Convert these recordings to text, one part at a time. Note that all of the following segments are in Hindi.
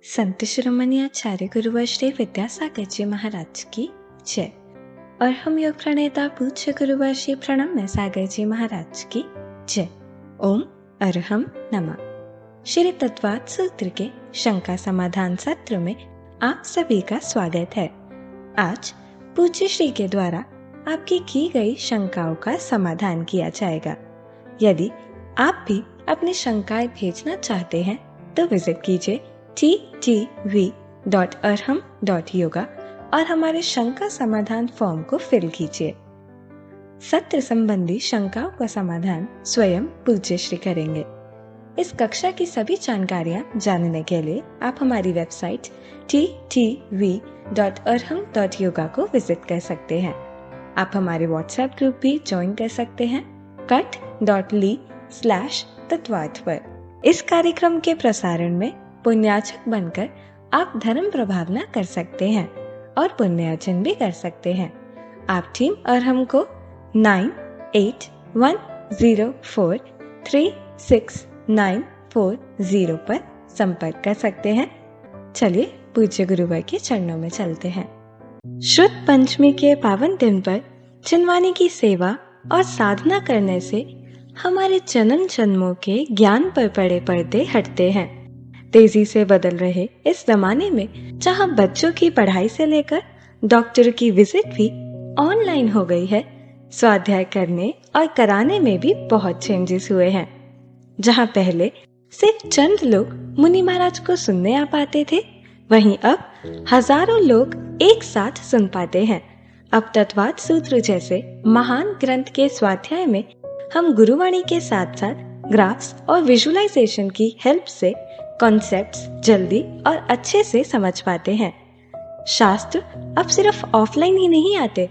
संत शिरोमणि आचार्य गुरुवर श्री विद्यासागर जी महाराज की जय। और हम योग प्रणेता पूज्य गुरुवर श्री प्रणम्य सागर जी महाराज की जय। ओम अरहम नमः। श्री तत्वात् सूत्र के शंका समाधान सत्र में आप सभी का स्वागत है। आज पूज्य श्री के द्वारा आपकी की गई शंकाओं का समाधान किया जाएगा। यदि आप भी अपनी शंकाएं भेजना चाहते हैं तो विजिट कीजिए ttv.arham.yoga और हमारे शंका समाधान फॉर्म को फिल कीजिए। सत्र संबंधी शंकाओं का समाधान स्वयं पूज्य श्री करेंगे। इस कक्षा की सभी जानकारियां जानने के लिए आप हमारी वेबसाइट ttv.arham.yoga को विजिट कर सकते हैं। आप हमारे व्हाट्सएप ग्रुप भी ज्वाइन कर सकते हैं cut.ly/तत्वार्थ पर। इस कार्यक्रम के प्रसारण में पुण्यार्चक बनकर आप धर्म प्रभावना कर सकते हैं और पुण्यार्जन भी कर सकते हैं। आप टीम अरहम को 9810436940 पर संपर्क कर सकते हैं। चलिए पूज्य गुरुवर के चरणों में चलते हैं। शुद्ध पंचमी के पावन दिन पर चिन्वानी की सेवा और साधना करने से हमारे जन्म जन्मों के ज्ञान पर पड़े पर्दे हटते हैं। तेजी से बदल रहे इस जमाने में जहां बच्चों की पढ़ाई से लेकर डॉक्टर की विजिट भी ऑनलाइन हो गई है, स्वाध्याय करने और कराने में भी बहुत चेंजेस हुए हैं। जहां पहले सिर्फ चंद लोग मुनि महाराज को सुनने आ पाते थे, वहीं अब हजारों लोग एक साथ सुन पाते हैं। अब तत्वात् सूत्र जैसे महान ग्रंथ के स्वाध्याय में हम गुरुवाणी के साथ साथ ग्राफ्स और विजुअलाइजेशन की हेल्प से कॉन्सेप्ट्स जल्दी और अच्छे से समझ पाते हैं। शास्त्र अब सिर्फ ऑफलाइन ही नहीं आते,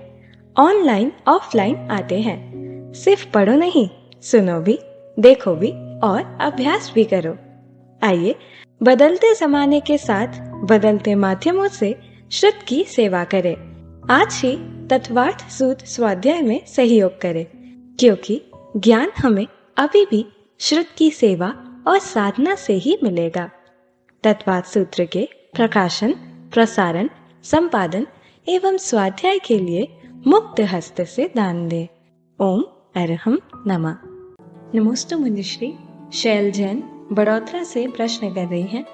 ऑनलाइन ऑफलाइन आते हैं। सिर्फ पढ़ो नहीं, सुनो भी, देखो भी और अभ्यास भी करो। आइए बदलते जमाने के साथ बदलते माध्यमों से श्रुत की सेवा करें। आज ही तत्वार्थ सूत्र स्वाध्याय में सहयोग करें, क्योंकि ज्ञान हमें अभी भी श्रुत की सेवा और साधना से ही मिलेगा। तत्वार्थ सूत्र के प्रकाशन, प्रसारण, संपादन एवं स्वाध्याय के लिए मुक्त हस्त से दान दें। ओम अरहम नमः। नमोस्तु मुनिश्री। शैल जैन बड़ौतरा से प्रश्न कर रही हैं,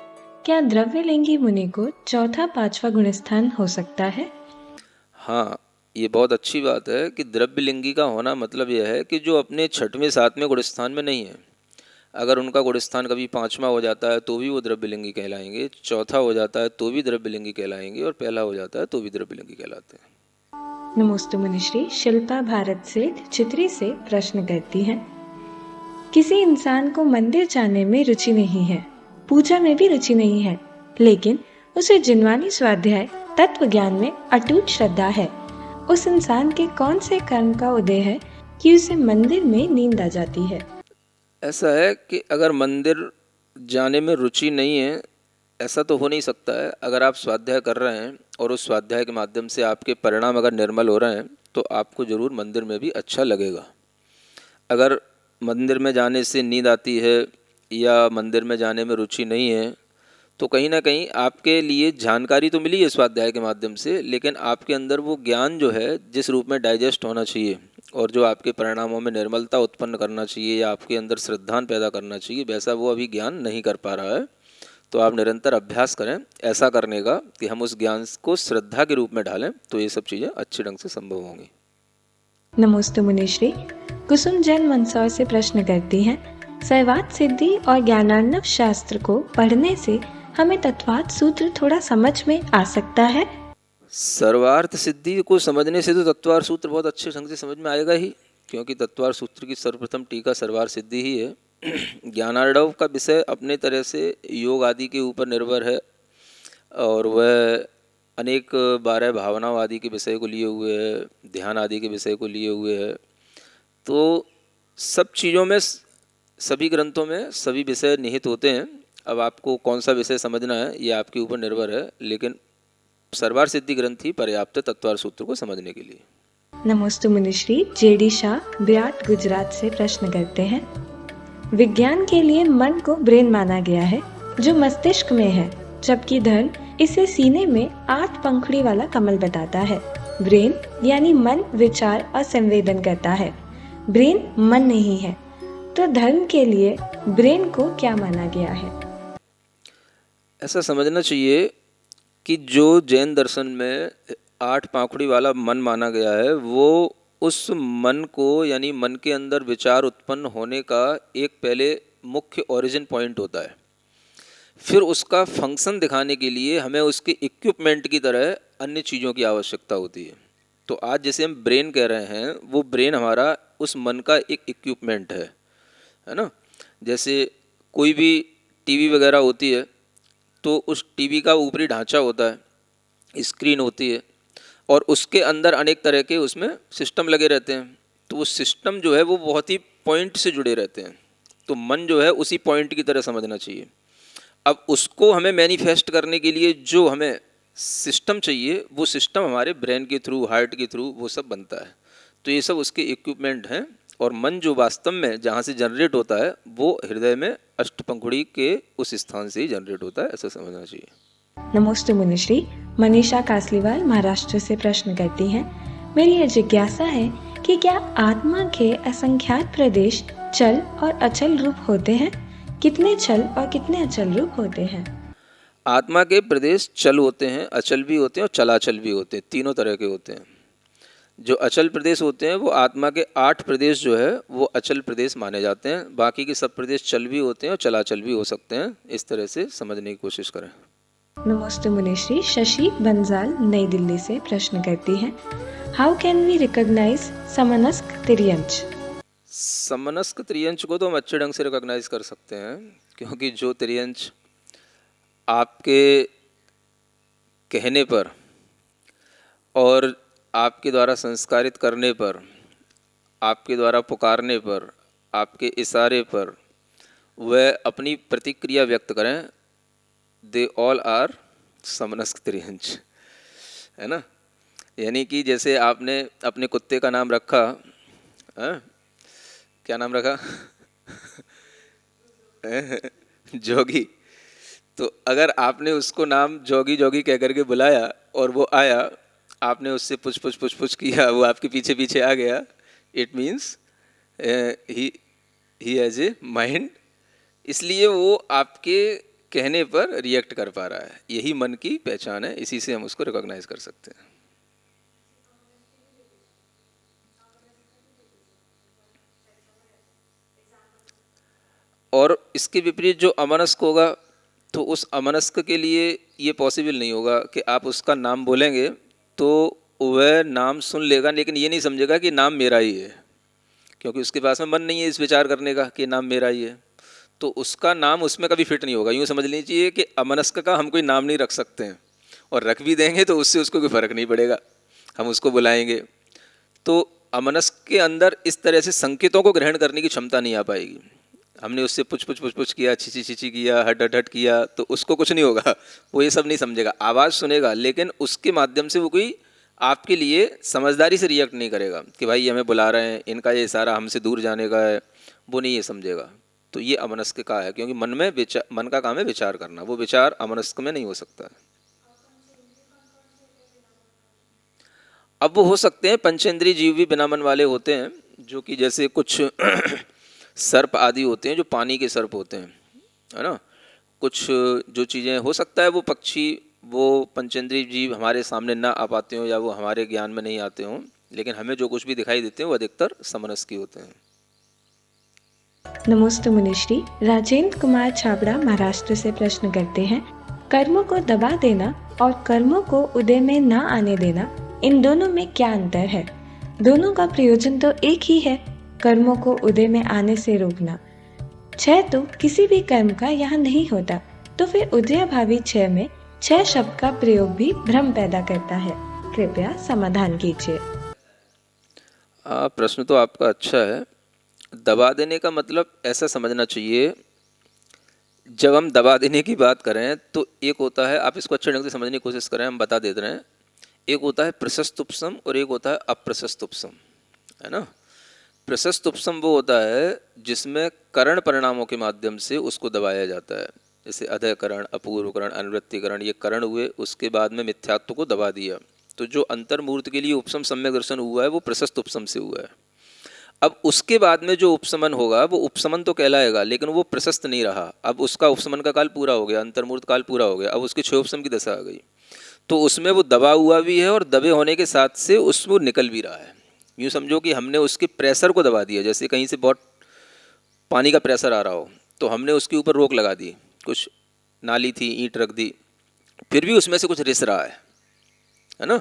क्या द्रव्यलिंगी मुनि को चौथा पांचवा गुणस्थान हो सकता है? हाँ, ये बहुत अच्छी बात है कि द्रव्यलिंगी का होना मतलब यह है कि जो अपने छठवें सातवें गुणस्थान में नहीं है। अगर उनका गुणस्थान कभी पांचवा हो जाता है तो भी वो द्रव्यलिंगी कहलाएंगे, चौथा हो जाता है तो भी द्रव्यलिंगी कहलाएंगे और पहला हो जाता है तो भी द्रव्यलिंगी कहलाते हैं। नमोस्तु मुनिश्री। शिल्पा भारत से चित्री से प्रश्न करती हैं, किसी इंसान को मंदिर जाने में रुचि नहीं है, पूजा में भी रुचि नहीं है, लेकिन उसे जिन्वानी स्वाध्याय तत्व ज्ञान में अटूट श्रद्धा है। उस इंसान के कौन से कर्म का उदय है कि उसे मंदिर में नींद आ जाती है? ऐसा है कि अगर मंदिर जाने में रुचि नहीं है, ऐसा तो हो नहीं सकता है। अगर आप स्वाध्याय कर रहे हैं और उस स्वाध्याय के माध्यम से आपके परिणाम अगर निर्मल हो रहे हैं तो आपको ज़रूर मंदिर में भी अच्छा लगेगा। अगर मंदिर में जाने से नींद आती है या मंदिर में जाने में रुचि नहीं है तो कहीं ना कहीं आपके लिए जानकारी तो मिली है स्वाध्याय के माध्यम से, लेकिन आपके अंदर वो ज्ञान जो है जिस रूप में डाइजेस्ट होना चाहिए और जो आपके परिणामों में निर्मलता उत्पन्न करना चाहिए या आपके अंदर श्रद्धान पैदा करना चाहिए, वैसा वो अभी ज्ञान नहीं कर पा रहा है। तो आप निरंतर अभ्यास करें ऐसा करने का कि हम उस ज्ञान को श्रद्धा के रूप में डालें, तो ये सब चीज़ें अच्छे ढंग से संभव होंगी। नमोस्तु मुनिश्री। कुसुम जैन मंदसौर से प्रश्न करती हैं, सर्वार्थ सिद्धि और ज्ञानार्णव शास्त्र को पढ़ने से हमें तत्वार्थ सूत्र थोड़ा समझ में आ सकता है? सर्वार्थ सिद्धि को समझने से तो तत्वार्थ सूत्र बहुत अच्छे ढंग से समझ में आएगा ही, क्योंकि तत्वार्थ सूत्र की सर्वप्रथम टीका सर्वार्थ सिद्धि ही है। ज्ञानार्णव का विषय अपने तरह से योग आदि के ऊपर निर्भर है और वह अनेक 12 भावनाओं आदि के विषय को लिए हुए है, ध्यान आदि के विषय को लिए हुए है। तो सब चीज़ों में, सभी ग्रंथों में सभी विषय निहित होते हैं। अब आपको कौन सा विषय समझना है ये आपके ऊपर निर्भर है, लेकिन सर्वार्थ सिद्धि ग्रंथ ही पर्याप्त है तत्वार्थ सूत्र को समझने के लिए। नमोस्तु मुनिश्री। जेडी शाह विराट गुजरात से प्रश्न करते हैं, विज्ञान के लिए मन को ब्रेन माना गया है, जो मस्तिष्क में है, जबकि धर्म इसे सीने में 8 पंखुड़ी वाला कमल बताता है। ब्रेन यानी मन, विचार और संवेदन करता है। ब्रेन मन नहीं है, तो धर्म के लिए ब्रेन को क्या माना गया है? ऐसा समझना चाहिए कि जो जैन दर्शन में 8 पाखुड़ी वाला मन माना गया है, वो उस मन को यानी मन के अंदर विचार उत्पन्न होने का एक पहले मुख्य ओरिजिन पॉइंट होता है। फिर उसका फंक्शन दिखाने के लिए हमें उसके इक्विपमेंट की तरह अन्य चीज़ों की आवश्यकता होती है। तो आज जैसे हम ब्रेन कह रहे हैं, वो ब्रेन हमारा उस मन का एक इक्विपमेंट है ना। जैसे कोई भी टीवी वगैरह होती है, तो उस टीवी का ऊपरी ढांचा होता है, स्क्रीन होती है, और उसके अंदर अनेक तरह के उसमें सिस्टम लगे रहते हैं। तो वो सिस्टम जो है वो बहुत ही पॉइंट से जुड़े रहते हैं। तो मन जो है उसी पॉइंट की तरह समझना चाहिए। अब उसको हमें मैनिफेस्ट करने के लिए जो हमें सिस्टम चाहिए, वो सिस्टम हमारे ब्रेन के थ्रू, हार्ट के थ्रू वो सब बनता है। तो ये सब उसके इक्विपमेंट हैं। और मन जो वास्तव में जहाँ से जनरेट होता है, वो हृदय में अष्टपंखुड़ी के उस स्थान से ही जनरेट होता है, ऐसा समझना चाहिए। नमस्ते मुनिश्री। मनीषा कासलीवाल महाराष्ट्र से प्रश्न करती हैं, मेरी यह जिज्ञासा है कि क्या आत्मा के असंख्यात प्रदेश चल और अचल रूप होते हैं? कितने चल और कितने अचल रूप होते हैं? आत्मा के प्रदेश चल होते हैं, अचल भी होते हैं और चलाचल भी होते हैं। तीनों तरह के होते हैं। जो अचल प्रदेश होते हैं वो आत्मा के 8 प्रदेश जो है वो अचल प्रदेश माने जाते हैं। बाकी के सब प्रदेश चल भी होते हैं और चलाचल भी हो सकते हैं। इस तरह से समझने की कोशिश करें। नमस्ते मुनिश्री। शशि बंजाल नई दिल्ली से प्रश्न करती हैं, हाउ कैन वी रिकॉग्नाइज समनस्क तिर्यंच? समनस्क त्रियंच को तो हम अच्छे ढंग से रिकॉग्नाइज कर सकते हैं, क्योंकि जो त्रियंच आपके कहने पर और आपके द्वारा संस्कारित करने पर, आपके द्वारा पुकारने पर, आपके इशारे पर वह अपनी प्रतिक्रिया व्यक्त करें, दे ऑल आर समनस्क त्रियंच, है ना। यानी कि जैसे आपने अपने कुत्ते का नाम रखा, क्या नाम रखा? जोगी। तो अगर आपने उसको नाम जोगी जोगी कह करके बुलाया और वो आया, आपने उससे पुछ पुछ पुछ पुछ किया, वो आपके पीछे पीछे आ गया, it means he has a mind. इसलिए वो आपके कहने पर रिएक्ट कर पा रहा है। यही मन की पहचान है, इसी से हम उसको रिकॉग्नाइज कर सकते हैं। और इसके विपरीत जो अमनस्क होगा, तो उस अमनस्क के लिए ये पॉसिबल नहीं होगा कि आप उसका नाम बोलेंगे तो वह नाम सुन लेगा, लेकिन ये नहीं समझेगा कि नाम मेरा ही है, क्योंकि उसके पास में मन नहीं है इस विचार करने का कि नाम मेरा ही है। तो उसका नाम उसमें कभी फिट नहीं होगा। यूँ समझ लीजिए कि अमनस्क का हम कोई नाम नहीं रख सकते हैं, और रख भी देंगे तो उससे उसको कोई फ़र्क नहीं पड़ेगा, हम उसको बुलाएंगे। तो अमनस्क के अंदर इस तरह से संकेतों को ग्रहण करने की क्षमता नहीं आ पाएगी। हमने उससे पुछ पुछ पुछ पुछ किया, छिची छिची किया, हट हट हट किया, तो उसको कुछ नहीं होगा, वो ये सब नहीं समझेगा। आवाज़ सुनेगा, लेकिन उसके माध्यम से वो कोई आपके लिए समझदारी से रिएक्ट नहीं करेगा कि भाई हमें बुला रहे हैं, इनका ये इशारा हमसे दूर जाने का है, वो नहीं ये समझेगा। तो ये अमनस्क का है, क्योंकि मन का काम है विचार करना, वो विचार अमनस्क में नहीं हो सकता है। अब वो हो सकते हैं पंचेंद्रिय जीव भी बिना मन वाले होते हैं, जो कि जैसे कुछ सर्प आदि होते हैं जो पानी के सर्प होते हैं, है ना। कुछ जो चीज़ें हो सकता है वो पक्षी, वो पंचेंद्रिय जीव हमारे सामने ना आ पाते हों या वो हमारे ज्ञान में नहीं आते हों, लेकिन हमें जो कुछ भी दिखाई देते हैं वो अधिकतर समनस्की होते हैं। नमस्ते मुनिश्री। राजेंद्र कुमार छाबड़ा महाराष्ट्र से प्रश्न करते हैं, कर्मों को दबा देना और कर्मों को उदय में ना आने देना, इन दोनों में क्या अंतर है? दोनों का प्रयोजन तो एक ही है, कर्मों को उदय में आने से रोकना। क्षय तो किसी भी कर्म का यहाँ नहीं होता, तो फिर उदयभावी क्षय में क्षय शब्द का प्रयोग भी भ्रम पैदा करता है। कृपया समाधान कीजिए। प्रश्न तो आपका अच्छा है। दबा देने का मतलब ऐसा समझना चाहिए, जब हम दबा देने की बात करें तो एक होता है, आप इसको अच्छे ढंग से समझने की कोशिश करें, हम बता देते रहे हैं। एक होता है प्रशस्त उपशम और एक होता है अप्रशस्त उपशम, है ना। प्रशस्त उपशम वो होता है जिसमें करण परिणामों के माध्यम से उसको दबाया जाता है। जैसे अधःकरण, अपूर्वकरण, अनुवृत्तिकरण, ये करण हुए, उसके बाद में मिथ्यात्व को दबा दिया। तो जो अंतर्मूर्त के लिए उपशम सम्यक दर्शन हुआ है वो प्रशस्त उपशम से हुआ है। अब उसके बाद में जो उपशमन होगा वो उपशमन तो कहलाएगा, लेकिन वो प्रशस्त नहीं रहा। अब उसका उपशमन का काल पूरा हो गया, अंतर्मूर्त काल पूरा हो गया, अब उसके क्षय उपशम की दशा आ गई। तो उसमें वो दबा हुआ भी है और दबे होने के साथ से उसमें निकल भी रहा है। यूँ समझो कि हमने उसके प्रेशर को दबा दिया। जैसे कहीं से बहुत पानी का प्रेशर आ रहा हो तो हमने उसके ऊपर रोक लगा दी, कुछ नाली थी, ईंट रख दी, फिर भी उसमें से कुछ रिस रहा है ना।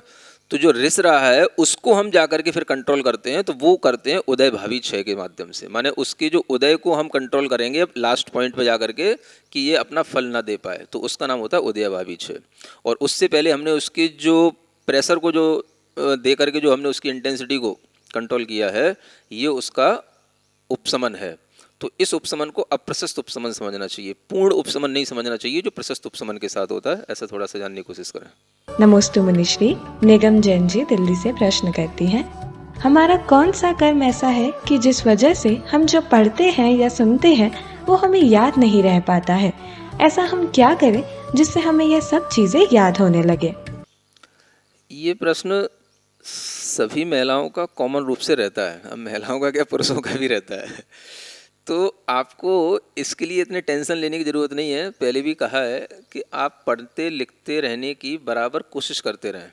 तो जो रिस रहा है उसको हम जा करके फिर कंट्रोल करते हैं, तो वो करते हैं उदय भावी क्षय के माध्यम से। माने उसके जो उदय को हम कंट्रोल करेंगे लास्ट पॉइंट पे जा करके कि ये अपना फल ना दे पाए, तो उसका नाम होता है उदय भावी क्षय। और उससे पहले हमने उसके जो प्रेशर को जो दे करके जो हमने उसकी इंटेंसिटी को कंट्रोल किया है, ये उसका उपशमन है। तो इस उपशमन को अप्रशस्त उपशमन समझना चाहिए, पूर्ण उपशमन नहीं समझना चाहिए जो प्रशस्त उपशमन के साथ होता है। ऐसा थोड़ा सा जानने की कोशिश करें। नमोस्तु मुनिश्री। निगम जैन जी दिल्ली से प्रश्न करती हैं, हमारा कौन सा कर्म ऐसा है कि जिस वजह से हम जो पढ़ते हैं या सुनते हैं वो हमें याद नहीं रह पाता है? ऐसा हम क्या करें जिससे हमें ये सब चीजें याद होने लगे? ये प्रश्न सभी महिलाओं का कॉमन रूप से रहता है। अब महिलाओं का क्या, पुरुषों का भी रहता है। तो आपको इसके लिए इतने टेंशन लेने की ज़रूरत नहीं है। पहले भी कहा है कि आप पढ़ते लिखते रहने की बराबर कोशिश करते रहें।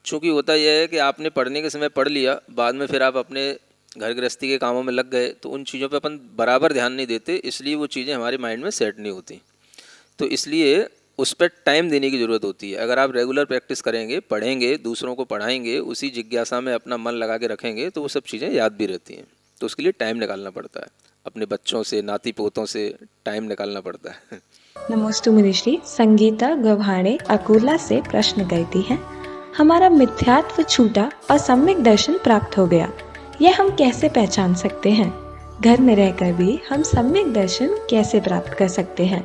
चूँकि होता यह है कि आपने पढ़ने के समय पढ़ लिया, बाद में फिर आप अपने घर गृहस्थी के कामों में लग गए, तो उन चीज़ों पे अपन बराबर ध्यान नहीं देते, इसलिए वो चीज़ें हमारे माइंड में सेट नहीं होती। तो इसलिए उस पर टाइम देने की ज़रूरत होती है। अगर आप रेगुलर प्रैक्टिस करेंगे, पढ़ेंगे, दूसरों को पढ़ाएंगे, उसी जिज्ञासा में अपना मन लगा के रखेंगे, तो वो सब चीज़ें याद भी रहती हैं। तो उसके लिए टाइम निकालना पड़ता है, अपने बच्चों से, नाती पोतों से टाइम निकालना पड़ता है। नमोस्तु मुनिश्री। संगीता गव्हाणे अकोला से प्रश्न करती हैं, हमारा मिथ्यात्व छूटा और सम्यक दर्शन प्राप्त हो गया, यह हम कैसे पहचान सकते हैं? घर में रहकर भी हम सम्यक दर्शन कैसे प्राप्त कर सकते हैं?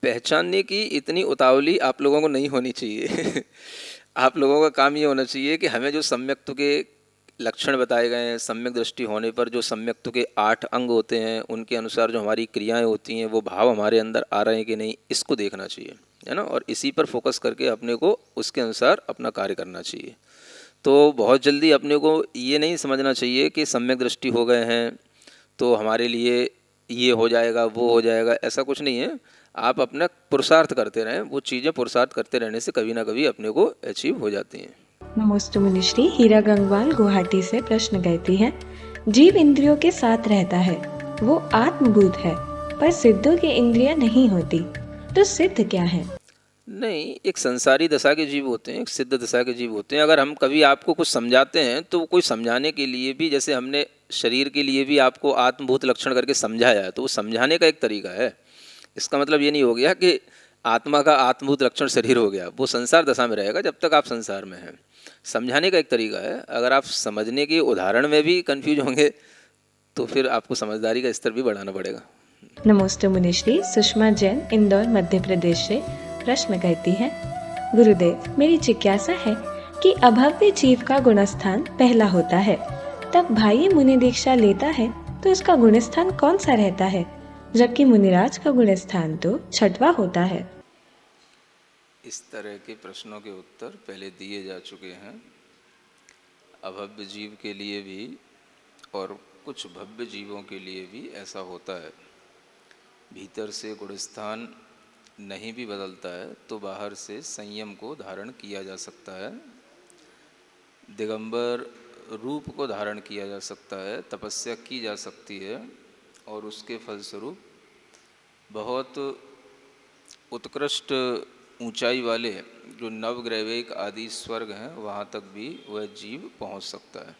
पहचानने की इतनी उतावली आप लोगों को नहीं होनी चाहिए। आप लोगों का काम ये होना चाहिए कि हमें जो सम्यक्त्व के लक्षण बताए गए हैं, सम्यक दृष्टि होने पर जो सम्यक्त्व के 8 अंग होते हैं, उनके अनुसार जो हमारी क्रियाएं होती हैं, वो भाव हमारे अंदर आ रहे हैं कि नहीं, इसको देखना चाहिए, है ना। और इसी पर फोकस करके अपने को उसके अनुसार अपना कार्य करना चाहिए। तो बहुत जल्दी अपने को ये नहीं समझना चाहिए कि सम्यक दृष्टि हो गए हैं तो हमारे लिए ये हो जाएगा, वो हो जाएगा। ऐसा कुछ नहीं है। आप अपना पुरुषार्थ करते रहें, वो चीज़ें पुरुषार्थ करते रहने से कभी ना कभी अपने को अचीव हो जाती हैं। नमोस्तु मुनिश्री। हीरा गंगवाल गुवाहाटी से प्रश्न करती हैं, जीव इंद्रियों के साथ रहता है, वो आत्मभूत है, पर सिद्धों की इंद्रियां नहीं होती, तो सिद्ध क्या है? नहीं, एक संसारी दशा के जीव होते हैं, एक सिद्ध दशा के जीव होते हैं। अगर हम कभी आपको कुछ समझाते हैं तो कोई समझाने के लिए भी, जैसे हमने शरीर के लिए भी आपको आत्मभूत लक्षण करके समझाया है, तो वो समझाने का एक तरीका है। इसका मतलब ये नहीं हो गया कि आत्मा का आत्मभूत लक्षण शरीर हो गया। वो संसार दशा में रहेगा जब तक आप संसार में हैं। समझाने का एक तरीका है। अगर आप समझने के उदाहरण में भी कंफ्यूज होंगे तो फिर आपको समझदारी का स्तर भी बढ़ाना पड़ेगा। नमोस्तु मुनिश्री। सुषमा जैन इंदौर मध्य प्रदेश से प्रश्न करती हैं, गुरुदेव, मेरी जिज्ञासा है कि अभव्य जीव का गुणस्थान पहला होता है, तब भाई मुनि दीक्षा लेता है तो उसका गुणस्थान कौन सा रहता है, जबकि मुनिराज का गुणस्थान तो छठवा होता है? इस तरह के प्रश्नों के उत्तर पहले दिए जा चुके हैं। अभव्य जीव के लिए भी और कुछ भव्य जीवों के लिए भी ऐसा होता है। भीतर से गुणस्थान नहीं भी बदलता है तो बाहर से संयम को धारण किया जा सकता है, दिगंबर रूप को धारण किया जा सकता है, तपस्या की जा सकती है, और उसके फलस्वरूप बहुत उत्कृष्ट ऊंचाई वाले जो नवग्रैविक आदि स्वर्ग हैं वहाँ तक भी वह जीव पहुँच सकता है।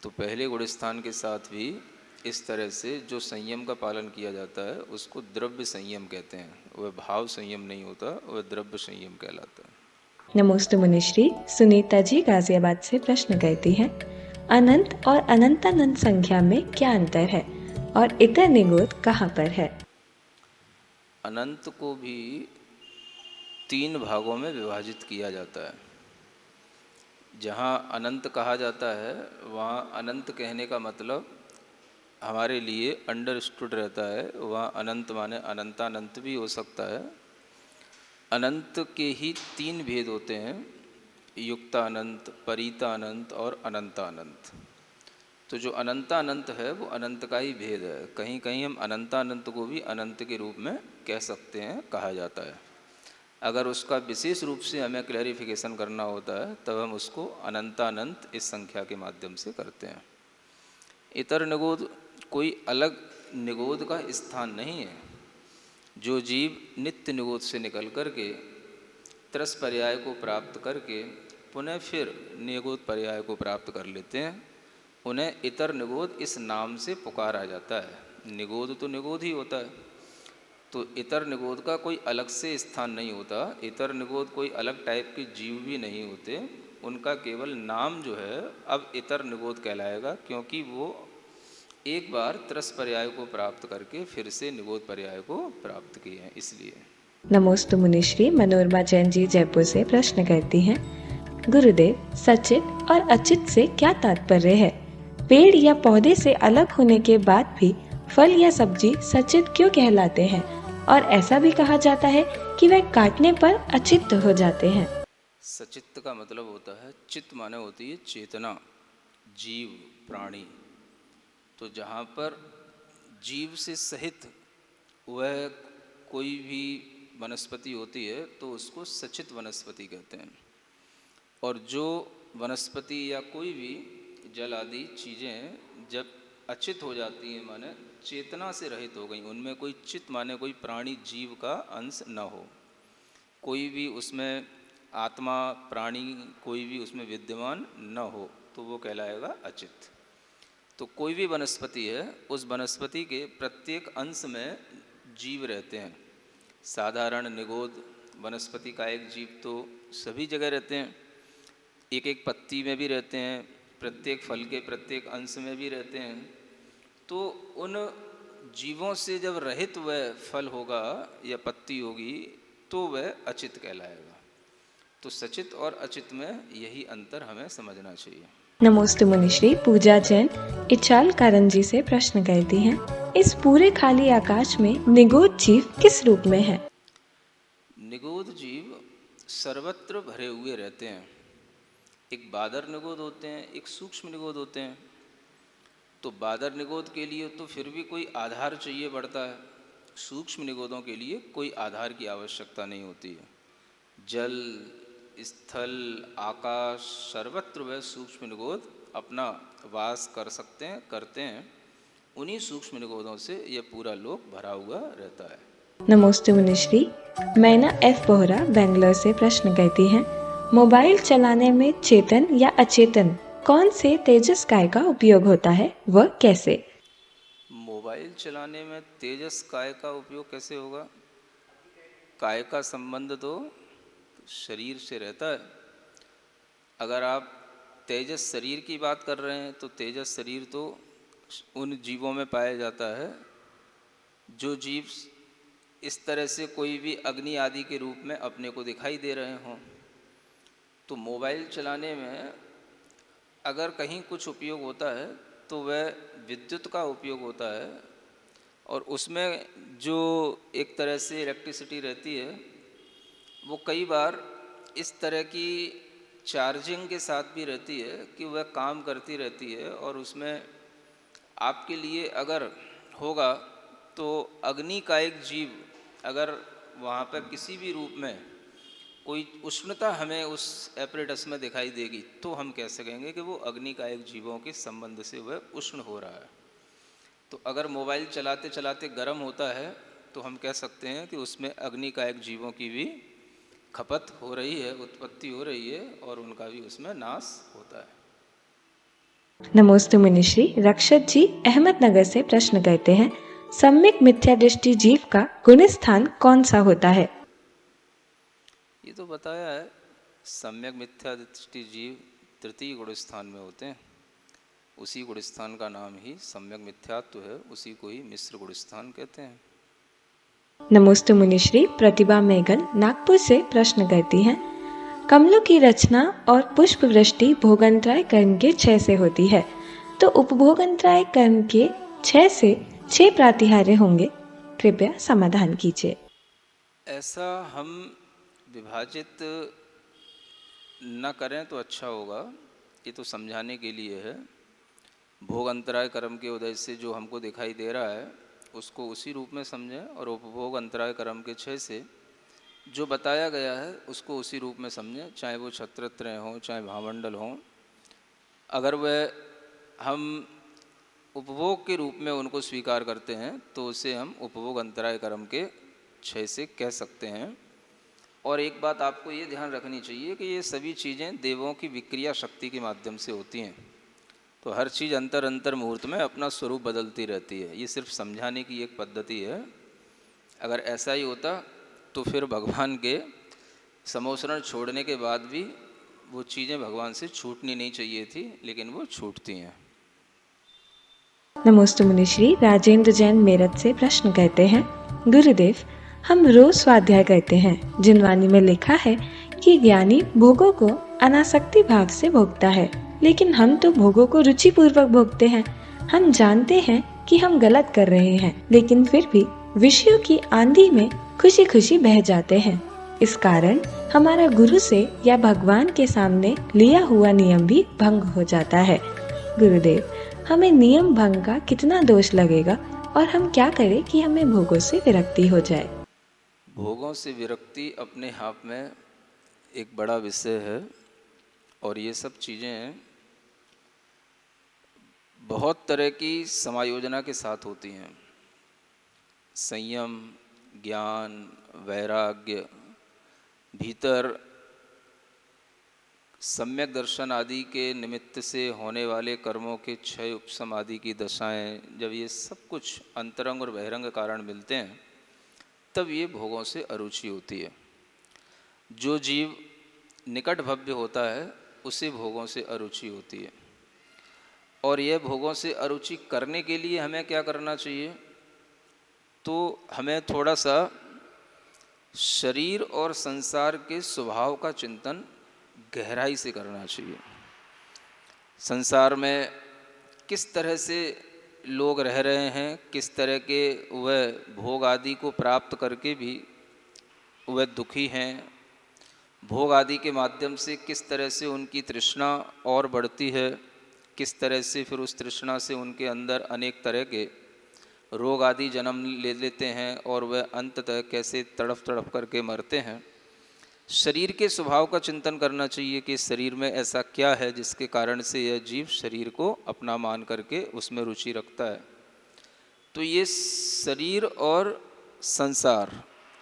तो पहले गुणस्थान के साथ भी इस तरह से जो संयम का पालन किया जाता है उसको द्रव्य संयम कहते हैं। वह भाव संयम नहीं होता, वह द्रव्य संयम कहलाता है। नमोस्तु मुनिश्री। सुनीता जी गाजियाबाद से प्रश्न करती हैं, अनंत और अनंतानंत संख्या में क्या अंतर है और इतर निगोद कहाँ पर है? अनंत को भी 3 भागों में विभाजित किया जाता है। जहाँ अनंत कहा जाता है वहाँ अनंत कहने का मतलब हमारे लिए अंडरस्टूड रहता है, वहाँ अनंत माने अनंतानंत भी हो सकता है। अनंत के ही तीन भेद होते हैं, युक्तानंत, परीतानंत और अनंतानंत। तो जो अनंतानंत है वो अनंत का ही भेद है। कहीं कहीं हम अनंतानंत को भी अनंत के रूप में कह सकते हैं, कहा जाता है। अगर उसका विशेष रूप से हमें क्लैरिफिकेशन करना होता है तब हम उसको अनंतानंत इस संख्या के माध्यम से करते हैं। इतर निगोद कोई अलग निगोद का स्थान नहीं है। जो जीव नित्य निगोद से निकल करके त्रस पर्याय को प्राप्त करके पुनः फिर निगोद पर्याय को प्राप्त कर लेते हैं, उन्हें इतर निगोद इस नाम से पुकारा जाता है। निगोद तो निगोद ही होता है, तो इतर निगोद का कोई अलग से स्थान नहीं होता। इतर निगोद कोई अलग टाइप के जीव भी नहीं होते, उनका केवल नाम जो है अब इतर निगोद कहलाएगा, क्योंकि वो एक बार त्रस पर्याय को प्राप्त करके फिर से निगोद पर्याय को प्राप्त किए हैं, इसलिए। नमोस्तु मुनिश्री मनोरमा जैन जी जयपुर से प्रश्न करती हैं, गुरुदेव सचित और अचित से क्या तात्पर्य है? पेड़ या पौधे से अलग होने के बाद भी फल या सब्जी सचित क्यों कहलाते हैं? और ऐसा भी कहा जाता है कि वह काटने पर अचित हो जाते हैं। सचित्त का मतलब होता है, चित्त माने होती है चेतना, जीव, प्राणी। तो जहाँ पर जीव से सहित वह कोई भी वनस्पति होती है तो उसको सचित वनस्पति कहते हैं। और जो वनस्पति या कोई भी जल आदि चीज़ें जब अचित हो जाती हैं, माने चेतना से रहित हो गई, उनमें कोई चित्त माने कोई प्राणी जीव का अंश न हो, कोई भी उसमें आत्मा प्राणी कोई भी उसमें विद्यमान न हो, तो वो कहलाएगा अचित। तो कोई भी वनस्पति है, उस वनस्पति के प्रत्येक अंश में जीव रहते हैं। साधारण निगोद वनस्पति का एक जीव तो सभी जगह रहते हैं, एक एक पत्ती में भी रहते हैं, प्रत्येक फल के प्रत्येक अंश में भी रहते हैं। तो उन जीवों से जब रहित वह फल होगा या पत्ती होगी तो वह अचित कहलाएगा। तो सचित और अचित में यही अंतर हमें समझना चाहिए। नमोस्तु मुनिश्री पूजा जैन इचाल कारंजी से प्रश्न करती हैं, इस पूरे खाली आकाश में निगोद जीव किस रूप में है? निगोद जीव सर्वत्र भरे हुए रहते हैं। एक बादर निगोद होते हैं, एक सूक्ष्म निगोद होते हैं। तो बादर निगोद के लिए तो फिर भी कोई आधार चाहिए पड़ता है, सूक्ष्म निगोदों के लिए कोई आधार की आवश्यकता नहीं होती है। जल, स्थल, आकाश, सर्वत्र वह सूक्ष्म निगोद अपना वास कर सकते हैं, करते हैं। उन्हीं सूक्ष्म निगोदों से यह पूरा लोक भरा हुआ रहता है। नमोस्तु मुनिश्री मैना एफ बोहरा बेंगलोर से प्रश्न करती हैं, मोबाइल चलाने में चेतन या अचेतन कौन से तेजस काय का उपयोग होता है, वह कैसे? मोबाइल चलाने में तेजस काय का उपयोग कैसे होगा? काय का संबंध तो शरीर से रहता है। अगर आप तेजस शरीर की बात कर रहे हैं तो तेजस शरीर तो उन जीवों में पाया जाता है जो जीव इस तरह से कोई भी अग्नि आदि के रूप में अपने को दिखाई दे रहे हों। तो मोबाइल चलाने में अगर कहीं कुछ उपयोग होता है तो वह विद्युत का उपयोग होता है, और उसमें जो एक तरह से इलेक्ट्रिसिटी रहती है वो कई बार इस तरह की चार्जिंग के साथ भी रहती है कि वह काम करती रहती है। और उसमें आपके लिए अगर होगा तो अग्नि का एक जीव अगर वहाँ पर किसी भी रूप में कोई उष्णता हमें उस एपरेटस में दिखाई देगी तो हम कह सकेंगे कि वो अग्नि का एक जीवों के संबंध से वह उष्ण हो रहा है। तो अगर मोबाइल चलाते चलाते गर्म होता है तो हम कह सकते हैं कि उसमें अग्नि का एक जीवों की भी खपत हो रही है, उत्पत्ति हो रही है, और उनका भी उसमें नाश होता है। नमोस्तु मुनिश्री रक्षत जी अहमदनगर से प्रश्न करते हैं, सम्यक मिथ्या दृष्टि जीव का गुण स्थान कौन सा होता है? ये तो बताया है, सम्यक मिथ्या दृष्टि जीव तृतीय गुण स्थान में होते हैं। उसी गुण स्थान का नाम ही सम्यक मिथ्यात्व है, उसी को ही मिश्र गुण स्थान कहते हैं। नमोस्तु मुनिश्री प्रतिभा मेघल नागपुर से प्रश्न करती हैं, कमलों की रचना और पुष्प वृष्टि भोगंतराय कर्म के क्षय से होती है, तो उपभोगंतराय कर्म के 6 से 6 प्रातिहार्य होंगे। कृपया समाधान कीजिए। ऐसा हम विभाजित न करें तो अच्छा होगा। ये तो समझाने के लिए है। भोग अंतराय कर्म के उदय से जो हमको दिखाई दे रहा है उसको उसी रूप में समझें, और उपभोग अंतराय कर्म के 6 से जो बताया गया है उसको उसी रूप में समझें, चाहे वो छत्रत्रय हों चाहे भामंडल हों। अगर वह हम उपभोग के रूप में उनको स्वीकार करते हैं तो उसे हम उपभोग अंतराय कर्म के 6 से कह सकते हैं। और एक बात आपको ये ध्यान रखनी चाहिए कि ये सभी चीज़ें देवों की विक्रिया शक्ति के माध्यम से होती हैं। तो हर चीज़ अंतर अंतर मुहूर्त में अपना स्वरूप बदलती रहती है। ये सिर्फ समझाने की एक पद्धति है। अगर ऐसा ही होता तो फिर भगवान के समोसरण छोड़ने के बाद भी वो चीज़ें भगवान से छूटनी नहीं चाहिए थी, लेकिन वो छूटती हैं। नमोस्तु मुनिश्री। राजेंद्र जैन मेरठ से प्रश्न कहते हैं, गुरुदेव, हम रोज स्वाध्याय करते हैं। जिनवानी में लिखा है कि ज्ञानी भोगों को अनासक्ति भाव से भोगता है, लेकिन हम तो भोगों को रुचि पूर्वक भोगते हैं। हम जानते हैं कि हम गलत कर रहे हैं, लेकिन फिर भी विषयों की आंधी में खुशी खुशी बह जाते हैं। इस कारण हमारा गुरु से या भगवान के सामने लिया हुआ नियम भी भंग हो जाता है। गुरुदेव, हमें नियम भंग का कितना दोष लगेगा और हम क्या करें कि हमें भोगों से विरक्ति हो जाए? भोगों से विरक्ति अपने आप में एक बड़ा विषय है, और ये सब चीज़ें बहुत तरह की समायोजना के साथ होती हैं। संयम, ज्ञान, वैराग्य, भीतर सम्यक दर्शन आदि के निमित्त से होने वाले कर्मों के क्षय, उपशम आदि की दशाएं, जब ये सब कुछ अंतरंग और बहिरंग कारण मिलते हैं तब ये भोगों से अरुचि होती है। जो जीव निकट भव्य होता है उसे भोगों से अरुचि होती है। और यह भोगों से अरुचि करने के लिए हमें क्या करना चाहिए? तो हमें थोड़ा सा शरीर और संसार के स्वभाव का चिंतन गहराई से करना चाहिए। संसार में किस तरह से लोग रह रहे हैं, किस तरह के वह भोग आदि को प्राप्त करके भी वह दुखी हैं, भोग आदि के माध्यम से किस तरह से उनकी तृष्णा और बढ़ती है, किस तरह से फिर उस तृष्णा से उनके अंदर अनेक तरह के रोग आदि जन्म ले लेते हैं और वह अंततः कैसे तड़प तड़प करके मरते हैं। शरीर के स्वभाव का चिंतन करना चाहिए कि शरीर में ऐसा क्या है जिसके कारण से यह जीव शरीर को अपना मान करके उसमें रुचि रखता है। तो ये शरीर और संसार,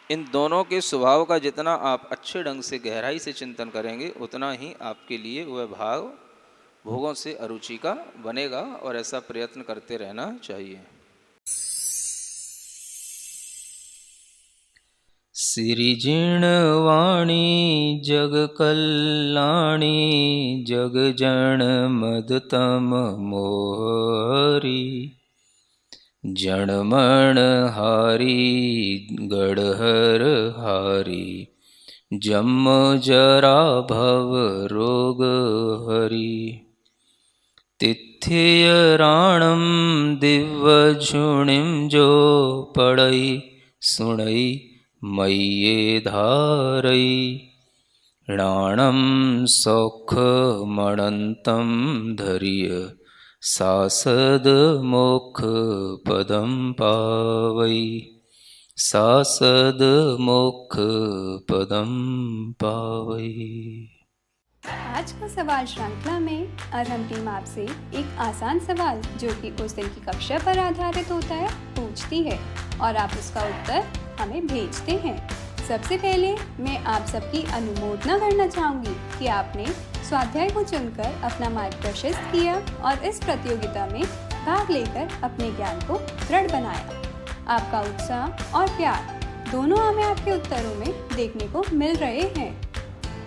इन दोनों के स्वभाव का जितना आप अच्छे ढंग से गहराई से चिंतन करेंगे उतना ही आपके लिए वह भाव भोगों से अरुचि का बनेगा, और ऐसा प्रयत्न करते रहना चाहिए। सिरिजिणवाणी जग कल्याणी जग जन मदतम मोहरी जनमण हारी गढ़हर हारी जम जरा भव रोग हरी तिथ्य राणम दिव्य झुणिम जो पड़ई सुणई मय्ये धारई राणम सौख मणंतम धर्य सासद मोक्ष पदम पावई सासद मोक्ष पदम पावई। आज का सवाल श्रृंखला में अरहम टीम आपसे एक आसान सवाल जो कि उस दिन की कक्षा पर आधारित होता है पूछती है और आप उसका उत्तर हमें भेजते हैं। सबसे पहले मैं आप सबकी अनुमोदना करना चाहूँगी कि आपने स्वाध्याय को चुनकर अपना मार्ग प्रशस्त किया और इस प्रतियोगिता में भाग लेकर अपने ज्ञान को दृढ़ बनाया। आपका उत्साह और प्यार दोनों हमें आपके उत्तरों में देखने को मिल रहे हैं।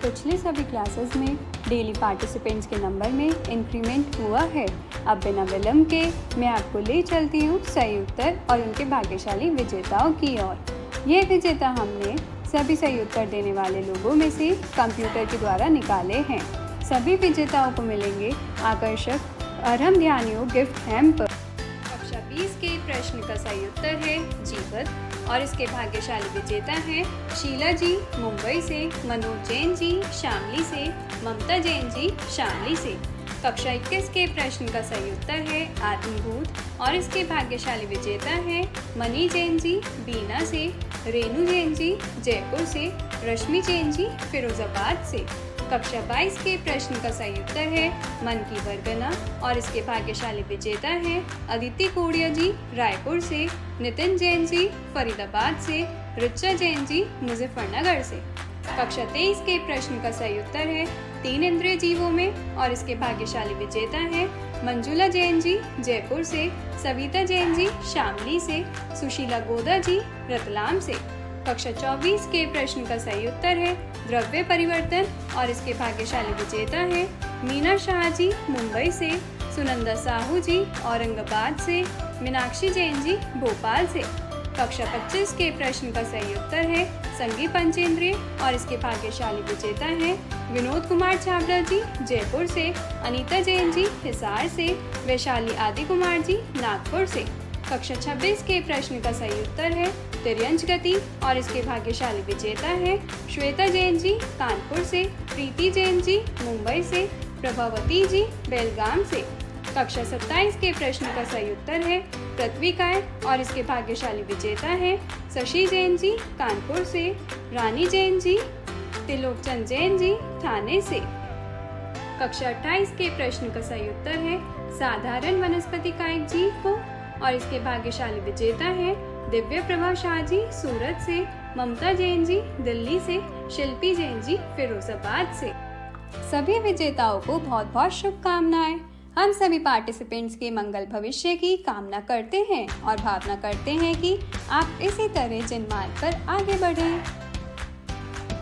पिछले सभी क्लासेस में डेली पार्टिसिपेंट्स के नंबर में इंक्रीमेंट हुआ है। अब बिना विलंब के मैं आपको ले चलती हूँ सही उत्तर और उनके भाग्यशाली विजेताओं की ओर। ये विजेता हमने सभी सही उत्तर देने वाले लोगों में से कंप्यूटर के द्वारा निकाले हैं। सभी विजेताओं को मिलेंगे आकर्षक अरहम ध्यान योग गिफ्ट हैम्पर। कक्षा 20 के प्रश्न का सही उत्तर है जीवत और इसके भाग्यशाली विजेता हैं शीला जी मुंबई से, मनोज जैन जी शामली से, ममता जैन जी शामली से। कक्षा 21 के प्रश्न का सही उत्तर है आत्मभूत और इसके भाग्यशाली विजेता हैं मनी जैन जी बीना से, रेणु जैन जी जयपुर से, रश्मि जैन जी फिरोजाबाद से। कक्षा 22 के प्रश्न का सही उत्तर है मन की वरगना और इसके भाग्यशाली विजेता हैं अदिति कोड़िया जी रायपुर से, नितिन जैन जी फरीदाबाद से, रिचा जैन जी मुजफ्फरनगर से। कक्षा 23 के प्रश्न का सही उत्तर है 3 इंद्रिय जीवों में और इसके भाग्यशाली विजेता हैं मंजुला जैन जी जयपुर से, सविता जैन जी शामली से, सुशीला गोदा जी रतलाम से। कक्षा 24 के प्रश्न का सही उत्तर है द्रव्य परिवर्तन और इसके भाग्यशाली विजेता हैं मीना शाह जी मुंबई से, सुनंदा साहू जी औरंगाबाद से, मीनाक्षी जैन जी भोपाल से। कक्षा 25 के प्रश्न का सही उत्तर है संगी पंचेंद्रिय और इसके भाग्यशाली विजेता हैं विनोद कुमार छाबड़ा जी जयपुर से, अनीता जैन जी हिसार से, वैशाली आदि कुमार जी नागपुर से। कक्षा 26 के प्रश्न का सही उत्तर है तिर्यंच गति और इसके भाग्यशाली विजेता हैं श्वेता जैन जी कानपुर से, प्रीति जैन जी मुंबई से, प्रभावती जी बेलगाम से। कक्षा 27 के प्रश्न का सही उत्तर है पृथ्वी काय और इसके भाग्यशाली विजेता हैं शशि जैन जी कानपुर से, रानी जैन जी, त्रिलोकचंद जैन जी थाने से। कक्षा 28 के प्रश्न का सही उत्तर है साधारण वनस्पति का एक जीव को और इसके भाग्यशाली विजेता हैं दिव्य प्रभा शाह जी सूरत से, ममता जैन जी दिल्ली से, शिल्पी जैन जी फिरोजाबाद से। सभी विजेताओं को बहुत बहुत शुभकामनाएं। हम सभी पार्टिसिपेंट्स के मंगल भविष्य की कामना करते हैं और भावना करते हैं कि आप इसी तरह जिन मार्ग पर आगे बढ़ें।